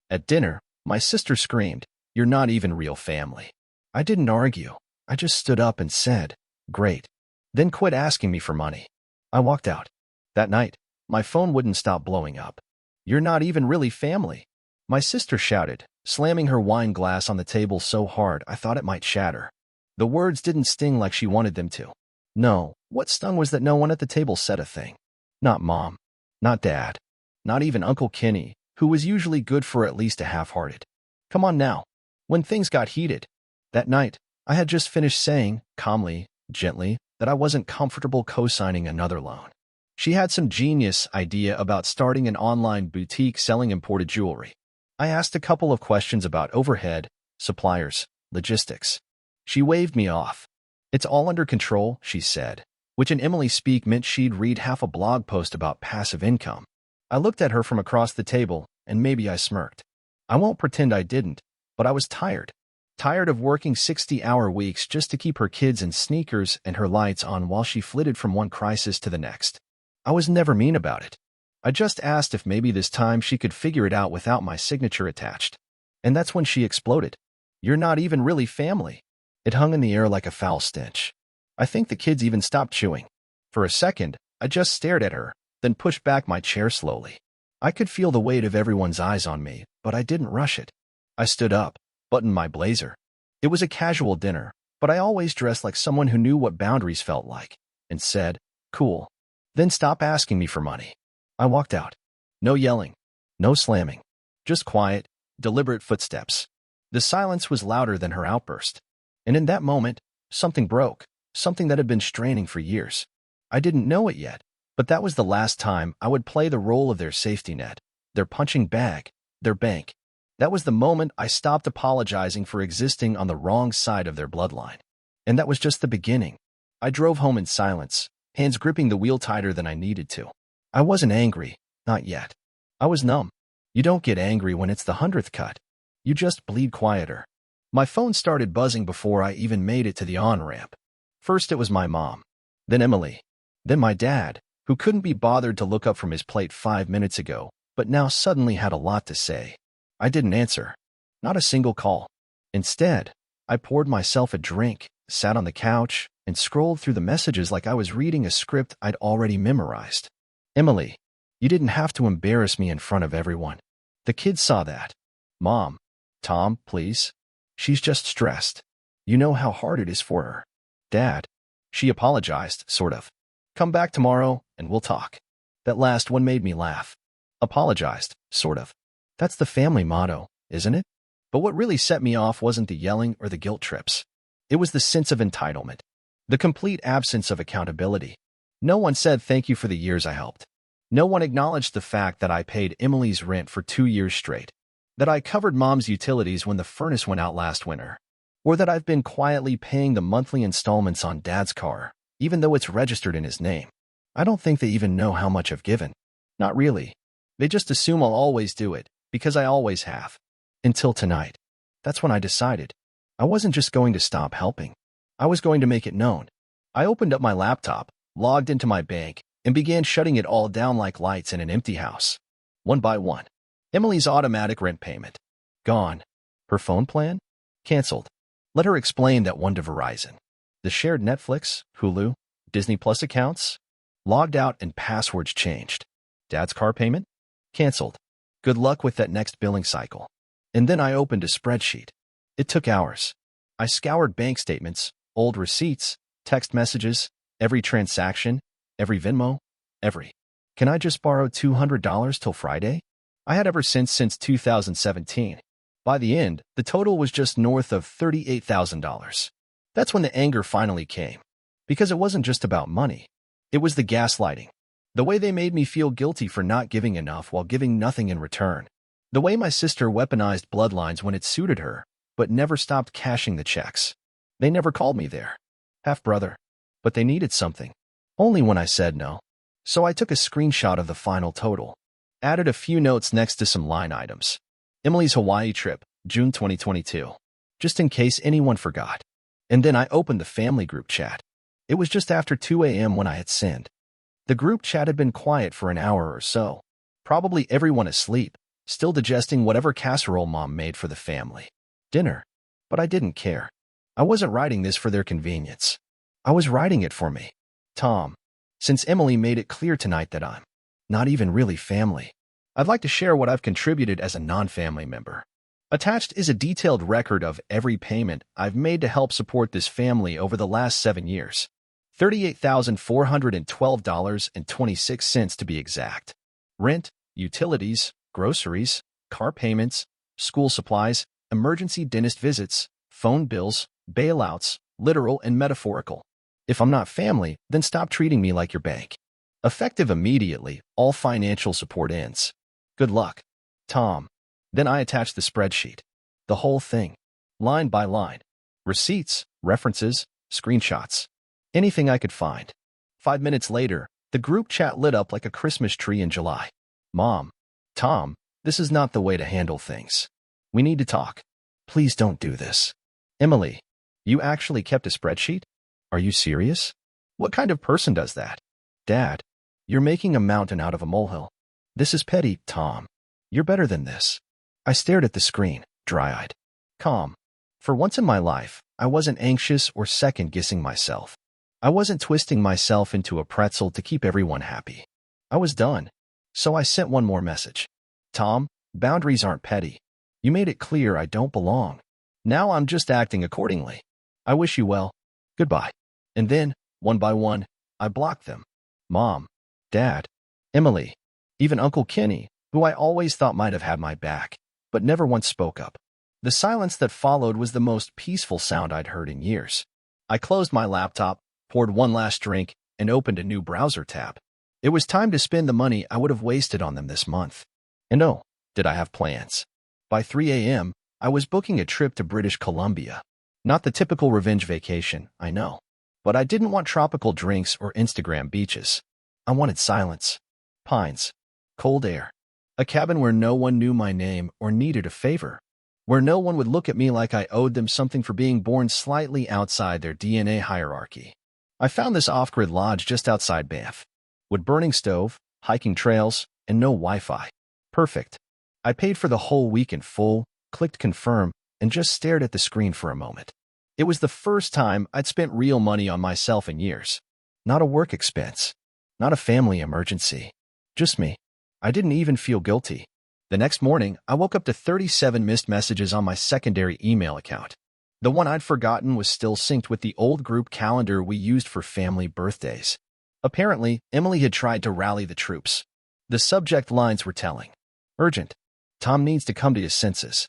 At dinner, my sister screamed, "You're not even real family." I didn't argue. I just stood up and said, "Great." Then quit asking me for money. I walked out. That night, my phone wouldn't stop blowing up. "You're not even really family," my sister shouted, slamming her wine glass on the table so hard I thought it might shatter. The words didn't sting like she wanted them to. No, what stung was that no one at the table said a thing. Not Mom. Not Dad. Not even Uncle Kenny, who was usually good for at least a half-hearted. Come on now. When things got heated. That night, I had just finished saying, calmly, gently, that I wasn't comfortable co-signing another loan. She had some genius idea about starting an online boutique selling imported jewelry. I asked a couple of questions about overhead, suppliers, logistics. She waved me off. "It's all under control," she said, which in Emily speak meant she'd read half a blog post about passive income. I looked at her from across the table, and maybe I smirked. I won't pretend I didn't, but I was tired. Tired of working 60-hour weeks just to keep her kids in sneakers and her lights on while she flitted from one crisis to the next. I was never mean about it. I just asked if maybe this time she could figure it out without my signature attached. And that's when she exploded. "You're not even really family." It hung in the air like a foul stench. I think the kids even stopped chewing. For a second, I just stared at her, then pushed back my chair slowly. I could feel the weight of everyone's eyes on me, but I didn't rush it. I stood up, buttoned my blazer. It was a casual dinner, but I always dressed like someone who knew what boundaries felt like, and said, "Cool. Then stop asking me for money." I walked out. No yelling. No slamming. Just quiet, deliberate footsteps. The silence was louder than her outburst. And in that moment, something broke, something that had been straining for years. I didn't know it yet, but that was the last time I would play the role of their safety net, their punching bag, their bank. That was the moment I stopped apologizing for existing on the wrong side of their bloodline. And that was just the beginning. I drove home in silence, hands gripping the wheel tighter than I needed to. I wasn't angry, not yet. I was numb. You don't get angry when it's the 100th cut. You just bleed quieter. My phone started buzzing before I even made it to the on-ramp. First it was my mom, then Emily, then my dad, who couldn't be bothered to look up from his plate 5 minutes ago, but now suddenly had a lot to say. I didn't answer. Not a single call. Instead, I poured myself a drink, sat on the couch, and scrolled through the messages like I was reading a script I'd already memorized. "Emily, you didn't have to embarrass me in front of everyone. The kids saw that." "Mom, Tom, please. She's just stressed. You know how hard it is for her." "Dad." She apologized, sort of. "Come back tomorrow, and we'll talk." That last one made me laugh. Apologized, sort of. That's the family motto, isn't it? But what really set me off wasn't the yelling or the guilt trips. It was the sense of entitlement. The complete absence of accountability. No one said thank you for the years I helped. No one acknowledged the fact that I paid Emily's rent for 2 years straight. That I covered Mom's utilities when the furnace went out last winter. Or that I've been quietly paying the monthly installments on Dad's car, even though it's registered in his name. I don't think they even know how much I've given. Not really. They just assume I'll always do it, because I always have. Until tonight. That's when I decided. I wasn't just going to stop helping. I was going to make it known. I opened up my laptop, logged into my bank, and began shutting it all down like lights in an empty house. One by one. Emily's automatic rent payment. Gone. Her phone plan? Canceled. Let her explain that one to Verizon. The shared Netflix, Hulu, Disney Plus accounts? Logged out and passwords changed. Dad's car payment? Canceled. Good luck with that next billing cycle. And then I opened a spreadsheet. It took hours. I scoured bank statements, old receipts, text messages, every transaction, every Venmo, every. Can I just borrow $200 till Friday? I had ever since 2017. By the end, the total was just north of $38,000. That's when the anger finally came. Because it wasn't just about money. It was the gaslighting. The way they made me feel guilty for not giving enough while giving nothing in return. The way my sister weaponized bloodlines when it suited her, but never stopped cashing the checks. They never called me their half-brother. But they needed something. Only when I said no. So I took a screenshot of the final total. Added a few notes next to some line items. Emily's Hawaii trip, June 2022. Just in case anyone forgot. And then I opened the family group chat. It was just after 2 a.m. when I had sent. The group chat had been quiet for an hour or so. Probably everyone asleep, still digesting whatever casserole Mom made for the family dinner. But I didn't care. I wasn't writing this for their convenience. I was writing it for me. Tom, since Emily made it clear tonight that I'm not even really family, I'd like to share what I've contributed as a non-family member. Attached is a detailed record of every payment I've made to help support this family over the last 7 years. $38,412.26 to be exact. Rent, utilities, groceries, car payments, school supplies, emergency dentist visits, phone bills, bailouts, literal and metaphorical. If I'm not family, then stop treating me like your bank. Effective immediately, all financial support ends. Good luck, Tom. Then I attached the spreadsheet. The whole thing. Line by line. Receipts, references, screenshots. Anything I could find. 5 minutes later, the group chat lit up like a Christmas tree in July. Mom, Tom, this is not the way to handle things. We need to talk. Please don't do this. Emily, you actually kept a spreadsheet? Are you serious? What kind of person does that? Dad, you're making a mountain out of a molehill. This is petty, Tom. You're better than this. I stared at the screen, dry-eyed. Calm. For once in my life, I wasn't anxious or second-guessing myself. I wasn't twisting myself into a pretzel to keep everyone happy. I was done. So I sent one more message. Tom, boundaries aren't petty. You made it clear I don't belong. Now I'm just acting accordingly. I wish you well. Goodbye. And then, one by one, I blocked them. Mom, Dad, Emily, even Uncle Kenny, who I always thought might have had my back, but never once spoke up. The silence that followed was the most peaceful sound I'd heard in years. I closed my laptop, poured one last drink, and opened a new browser tab. It was time to spend the money I would have wasted on them this month. And oh, did I have plans. By 3 a.m., I was booking a trip to British Columbia. Not the typical revenge vacation, I know. But I didn't want tropical drinks or Instagram beaches. I wanted silence. Pines. Cold air. A cabin where no one knew my name or needed a favor. Where no one would look at me like I owed them something for being born slightly outside their DNA hierarchy. I found this off-grid lodge just outside Banff. With burning stove, hiking trails, and no Wi-Fi. Perfect. I paid for the whole week in full, clicked confirm, and just stared at the screen for a moment. It was the first time I'd spent real money on myself in years. Not a work expense. Not a family emergency. Just me. I didn't even feel guilty. The next morning, I woke up to 37 missed messages on my secondary email account. The one I'd forgotten was still synced with the old group calendar we used for family birthdays. Apparently, Emily had tried to rally the troops. The subject lines were telling. Urgent. Tom needs to come to his senses.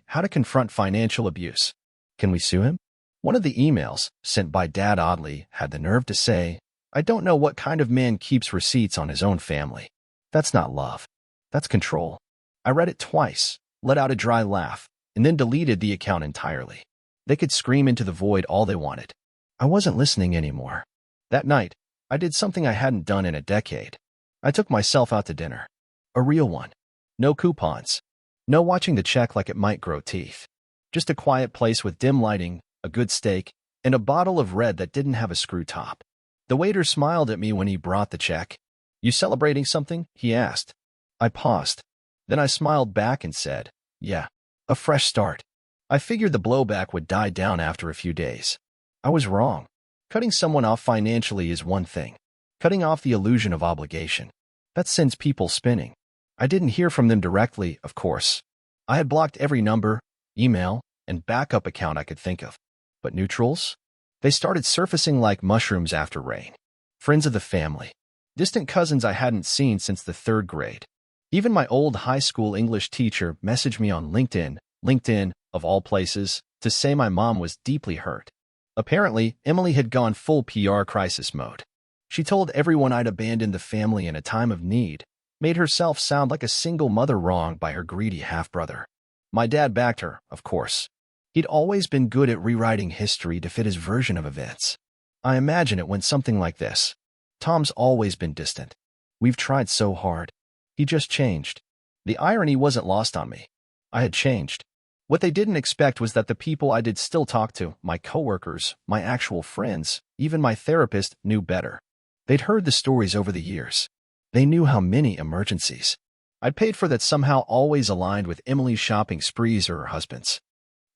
How to confront financial abuse. Can we sue him? One of the emails, sent by Dad oddly, had the nerve to say, I don't know what kind of man keeps receipts on his own family. That's not love. That's control. I read it twice, let out a dry laugh, and then deleted the account entirely. They could scream into the void all they wanted. I wasn't listening anymore. That night, I did something I hadn't done in a decade. I took myself out to dinner. A real one. No coupons. No watching the check like it might grow teeth. Just a quiet place with dim lighting, a good steak, and a bottle of red that didn't have a screw top. The waiter smiled at me when he brought the check. You celebrating something? He asked. I paused. Then I smiled back and said, yeah, a fresh start. I figured the blowback would die down after a few days. I was wrong. Cutting someone off financially is one thing. Cutting off the illusion of obligation. That sends people spinning. I didn't hear from them directly, of course. I had blocked every number, email, and backup account I could think of. But neutrals? They started surfacing like mushrooms after rain. Friends of the family. Distant cousins I hadn't seen since the 3rd grade. Even my old high school English teacher messaged me on LinkedIn, of all places, to say my mom was deeply hurt. Apparently, Emily had gone full PR crisis mode. She told everyone I'd abandoned the family in a time of need, made herself sound like a single mother wronged by her greedy half-brother. My dad backed her, of course. He'd always been good at rewriting history to fit his version of events. I imagine it went something like this. Tom's always been distant. We've tried so hard. He just changed. The irony wasn't lost on me. I had changed. What they didn't expect was that the people I did still talk to, my coworkers, my actual friends, even my therapist, knew better. They'd heard the stories over the years. They knew how many emergencies I'd paid for that somehow always aligned with Emily's shopping sprees or her husband's.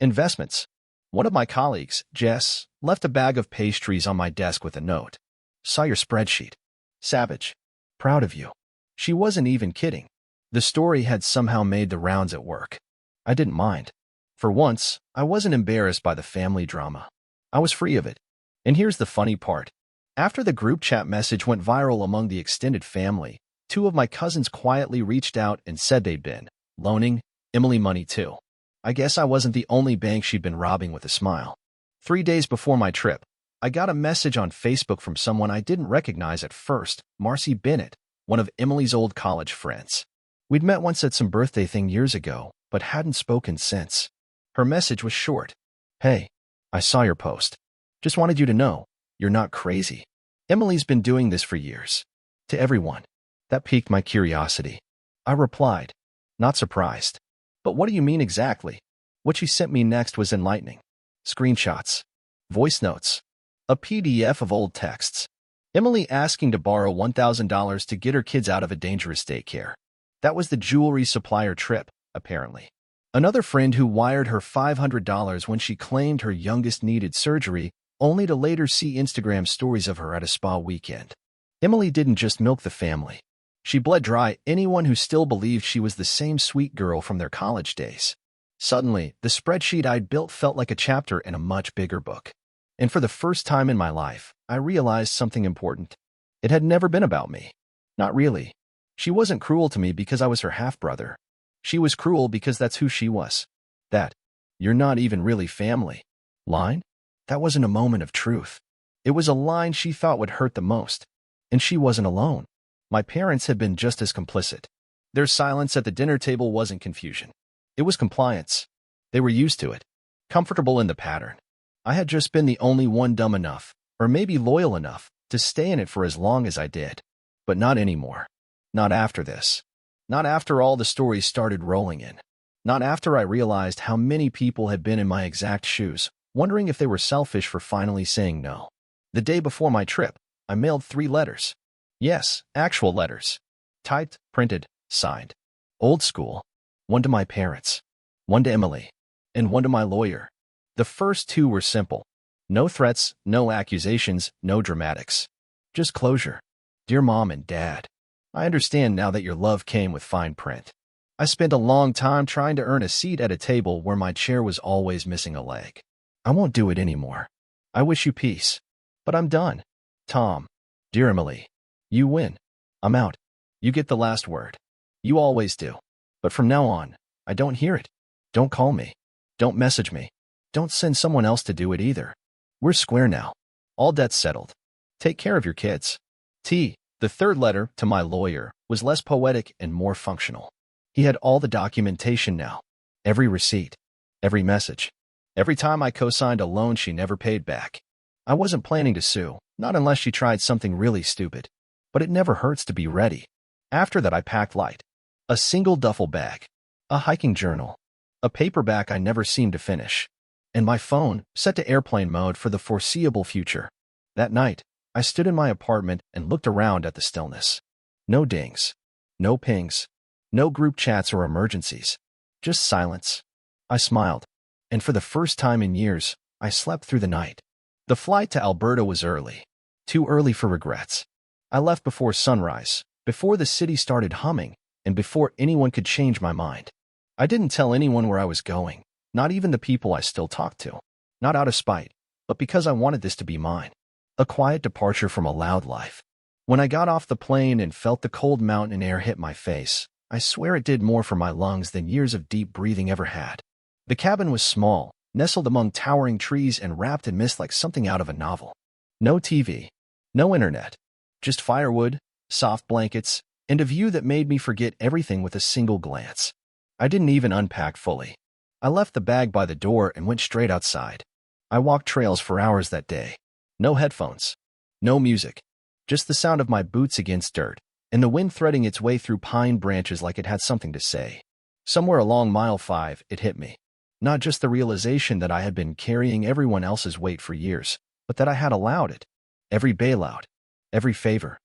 Investments. One of my colleagues, Jess, left a bag of pastries on my desk with a note. Saw your spreadsheet. Savage. Proud of you. She wasn't even kidding. The story had somehow made the rounds at work. I didn't mind. For once, I wasn't embarrassed by the family drama. I was free of it. And here's the funny part. After the group chat message went viral among the extended family, two of my cousins quietly reached out and said they'd been loaning Emily money too. I guess I wasn't the only bank she'd been robbing with a smile. 3 days before my trip, I got a message on Facebook from someone I didn't recognize at first, Marcy Bennett, one of Emily's old college friends. We'd met once at some birthday thing years ago, but hadn't spoken since. Her message was short. Hey, I saw your post. Just wanted you to know, you're not crazy. Emily's been doing this for years. To everyone. That piqued my curiosity. I replied, not surprised. But what do you mean exactly? What she sent me next was enlightening. Screenshots. Voice notes. A PDF of old texts. Emily asking to borrow $1,000 to get her kids out of a dangerous daycare. That was the jewelry supplier trip, apparently. Another friend who wired her $500 when she claimed her youngest needed surgery, only to later see Instagram stories of her at a spa weekend. Emily didn't just milk the family. She bled dry anyone who still believed she was the same sweet girl from their college days. Suddenly, the spreadsheet I'd built felt like a chapter in a much bigger book. And for the first time in my life, I realized something important. It had never been about me. Not really. She wasn't cruel to me because I was her half-brother. She was cruel because that's who she was. That, you're not even really family, line? That wasn't a moment of truth. It was a line she thought would hurt the most. And she wasn't alone. My parents had been just as complicit. Their silence at the dinner table wasn't confusion. It was compliance. They were used to it. Comfortable in the pattern. I had just been the only one dumb enough, or maybe loyal enough, to stay in it for as long as I did. But not anymore. Not after this. Not after all the stories started rolling in. Not after I realized how many people had been in my exact shoes, wondering if they were selfish for finally saying no. The day before my trip, I mailed 3 letters. Yes, actual letters. Typed, printed, signed. Old school. One to my parents. One to Emily. And one to my lawyer. The first 2 were simple. No threats, no accusations, no dramatics. Just closure. Dear Mom and Dad, I understand now that your love came with fine print. I spent a long time trying to earn a seat at a table where my chair was always missing a leg. I won't do it anymore. I wish you peace. But I'm done. Tom. Dear Emily. You win. I'm out. You get the last word. You always do. But from now on, I don't hear it. Don't call me. Don't message me. Don't send someone else to do it either. We're square now. All debts settled. Take care of your kids. T. The third letter, to my lawyer, was less poetic and more functional. He had all the documentation now. Every receipt. Every message. Every time I co-signed a loan she never paid back. I wasn't planning to sue, not unless she tried something really stupid. But it never hurts to be ready. After that I packed light. A single duffel bag. A hiking journal. A paperback I never seemed to finish. And my phone, set to airplane mode for the foreseeable future. That night, I stood in my apartment and looked around at the stillness. No dings. No pings. No group chats or emergencies. Just silence. I smiled. And for the first time in years, I slept through the night. The flight to Alberta was early. Too early for regrets. I left before sunrise, before the city started humming, and before anyone could change my mind. I didn't tell anyone where I was going, not even the people I still talked to. Not out of spite, but because I wanted this to be mine. A quiet departure from a loud life. When I got off the plane and felt the cold mountain air hit my face, I swear it did more for my lungs than years of deep breathing ever had. The cabin was small, nestled among towering trees and wrapped in mist like something out of a novel. No TV. No internet. Just firewood, soft blankets, and a view that made me forget everything with a single glance. I didn't even unpack fully. I left the bag by the door and went straight outside. I walked trails for hours that day. No headphones. No music. Just the sound of my boots against dirt, and the wind threading its way through pine branches like it had something to say. Somewhere along mile 5, it hit me. Not just the realization that I had been carrying everyone else's weight for years, but that I had allowed it. Every bailout. Every favor.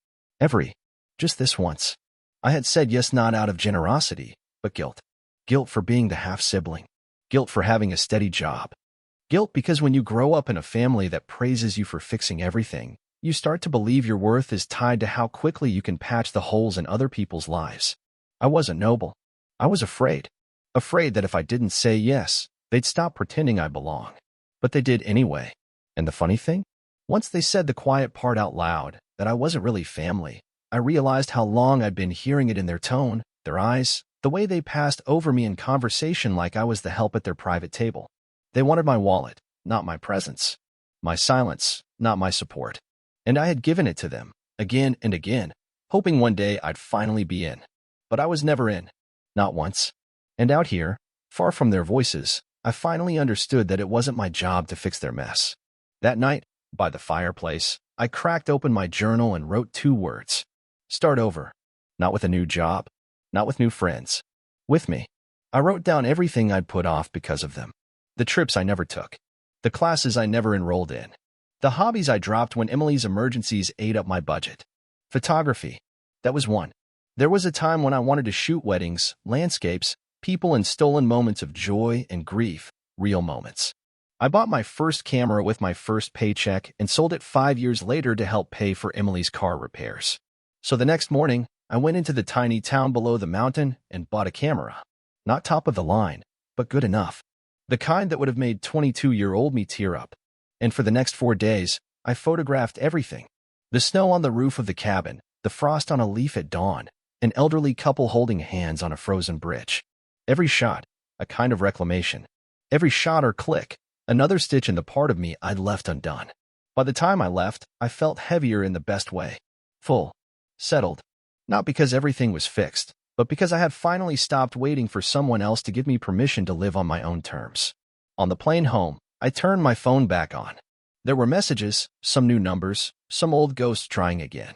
Just this once. I had said yes not out of generosity, but guilt. Guilt for being the half-sibling. Guilt for having a steady job. Guilt because when you grow up in a family that praises you for fixing everything, you start to believe your worth is tied to how quickly you can patch the holes in other people's lives. I wasn't noble. I was afraid. Afraid that if I didn't say yes, they'd stop pretending I belong. But they did anyway. And the funny thing? Once they said the quiet part out loud, that I wasn't really family, I realized how long I'd been hearing it in their tone, their eyes, the way they passed over me in conversation like I was the help at their private table. They wanted my wallet, not my presence. My silence, not my support. And I had given it to them, again and again, hoping one day I'd finally be in. But I was never in. Not once. And out here, far from their voices, I finally understood that it wasn't my job to fix their mess. That night, by the fireplace, I cracked open my journal and wrote 2 words. Start over. Not with a new job. Not with new friends. With me. I wrote down everything I'd put off because of them. The trips I never took. The classes I never enrolled in. The hobbies I dropped when Emily's emergencies ate up my budget. Photography. That was one. There was a time when I wanted to shoot weddings, landscapes, people, and stolen moments of joy and grief, real moments. I bought my first camera with my first paycheck and sold it 5 years later to help pay for Emily's car repairs. So the next morning, I went into the tiny town below the mountain and bought a camera. Not top of the line, but good enough. The kind that would have made 22-year-old me tear up. And for the next 4 days, I photographed everything. The snow on the roof of the cabin, the frost on a leaf at dawn, an elderly couple holding hands on a frozen bridge. Every shot, a kind of reclamation. Every shot or click, another stitch in the part of me I'd left undone. By the time I left, I felt heavier in the best way. Full. Settled. Not because everything was fixed, but because I had finally stopped waiting for someone else to give me permission to live on my own terms. On the plane home, I turned my phone back on. There were messages, some new numbers, some old ghosts trying again.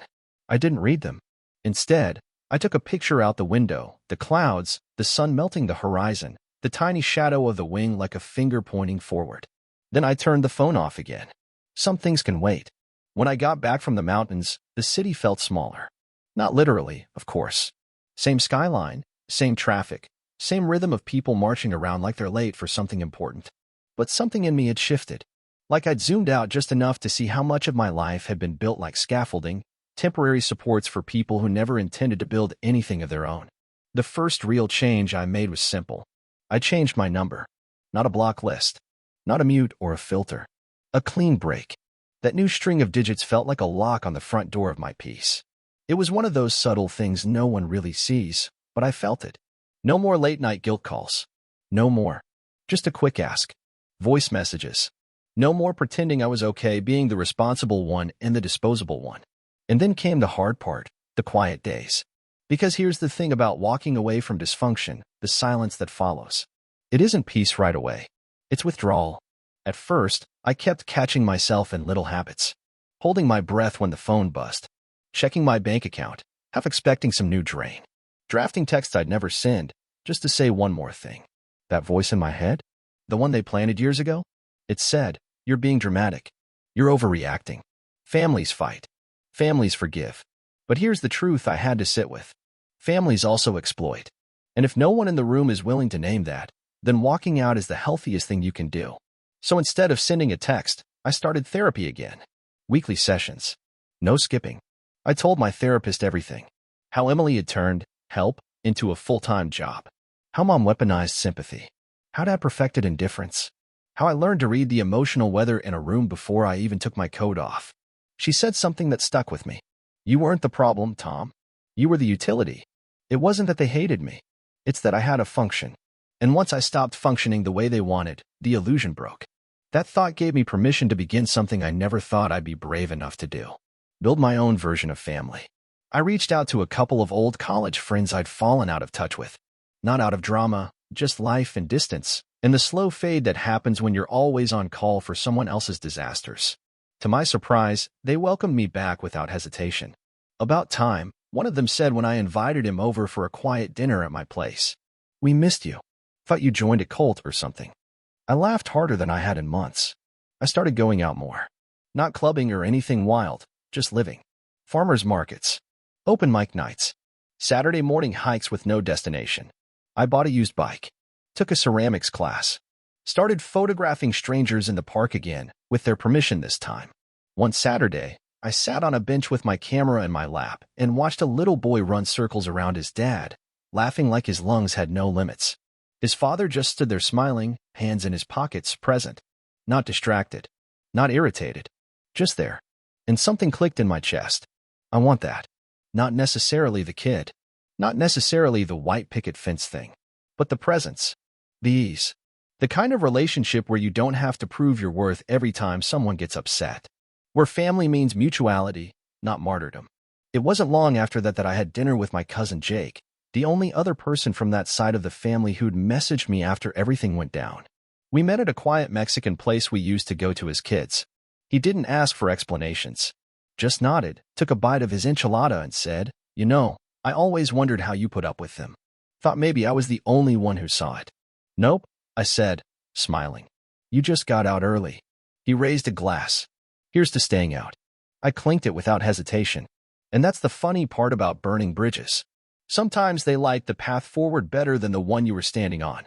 I didn't read them. Instead, I took a picture out the window, the clouds, the sun melting the horizon, the tiny shadow of the wing like a finger pointing forward. Then I turned the phone off again. Some things can wait. When I got back from the mountains, the city felt smaller. Not literally, of course. Same skyline, same traffic, same rhythm of people marching around like they're late for something important. But something in me had shifted. Like I'd zoomed out just enough to see how much of my life had been built like scaffolding, temporary supports for people who never intended to build anything of their own. The first real change I made was simple. I changed my number. Not a block list. Not a mute or a filter. A clean break. That new string of digits felt like a lock on the front door of my peace. It was one of those subtle things no one really sees, but I felt it. No more late-night guilt calls. No more. Just a quick ask. Voice messages. No more pretending I was okay being the responsible one and the disposable one. And then came the hard part, the quiet days. Because here's the thing about walking away from dysfunction, the silence that follows. It isn't peace right away. It's withdrawal. At first, I kept catching myself in little habits. Holding my breath when the phone buzzed. Checking my bank account, half expecting some new drain. Drafting texts I'd never send, just to say one more thing. That voice in my head? The one they planted years ago? It said, "You're being dramatic. You're overreacting. Families fight. Families forgive." But here's the truth I had to sit with. Families also exploit. And if no one in the room is willing to name that, then walking out is the healthiest thing you can do. So instead of sending a text, I started therapy again. Weekly sessions. No skipping. I told my therapist everything. How Emily had turned help into a full-time job. How Mom weaponized sympathy. How Dad perfected indifference. How I learned to read the emotional weather in a room before I even took my coat off. She said something that stuck with me. You weren't the problem, Tom. You were the utility. It wasn't that they hated me. It's that I had a function. And once I stopped functioning the way they wanted, the illusion broke. That thought gave me permission to begin something I never thought I'd be brave enough to do. Build my own version of family. I reached out to a couple of old college friends I'd fallen out of touch with. Not out of drama, just life and distance, and the slow fade that happens when you're always on call for someone else's disasters. To my surprise, they welcomed me back without hesitation. About time, one of them said when I invited him over for a quiet dinner at my place. "We missed you. Thought you joined a cult or something." I laughed harder than I had in months. I started going out more. Not clubbing or anything wild, just living. Farmers markets. Open mic nights. Saturday morning hikes with no destination. I bought a used bike. Took a ceramics class. Started photographing strangers in the park again, with their permission this time. One Saturday, I sat on a bench with my camera in my lap and watched a little boy run circles around his dad, laughing like his lungs had no limits. His father just stood there smiling, hands in his pockets, present. Not distracted. Not irritated. Just there. And something clicked in my chest. I want that. Not necessarily the kid. Not necessarily the white picket fence thing. But the presence. The ease. The kind of relationship where you don't have to prove your worth every time someone gets upset. Where family means mutuality, not martyrdom. It wasn't long after that I had dinner with my cousin Jake, the only other person from that side of the family who'd messaged me after everything went down. We met at a quiet Mexican place we used to go to as kids. He didn't ask for explanations. Just nodded, took a bite of his enchilada and said, "You know, I always wondered how you put up with them. Thought maybe I was the only one who saw it." "Nope," I said, smiling. "You just got out early." He raised a glass. "Here's to staying out." I clinked it without hesitation. And that's the funny part about burning bridges. Sometimes they light the path forward better than the one you were standing on.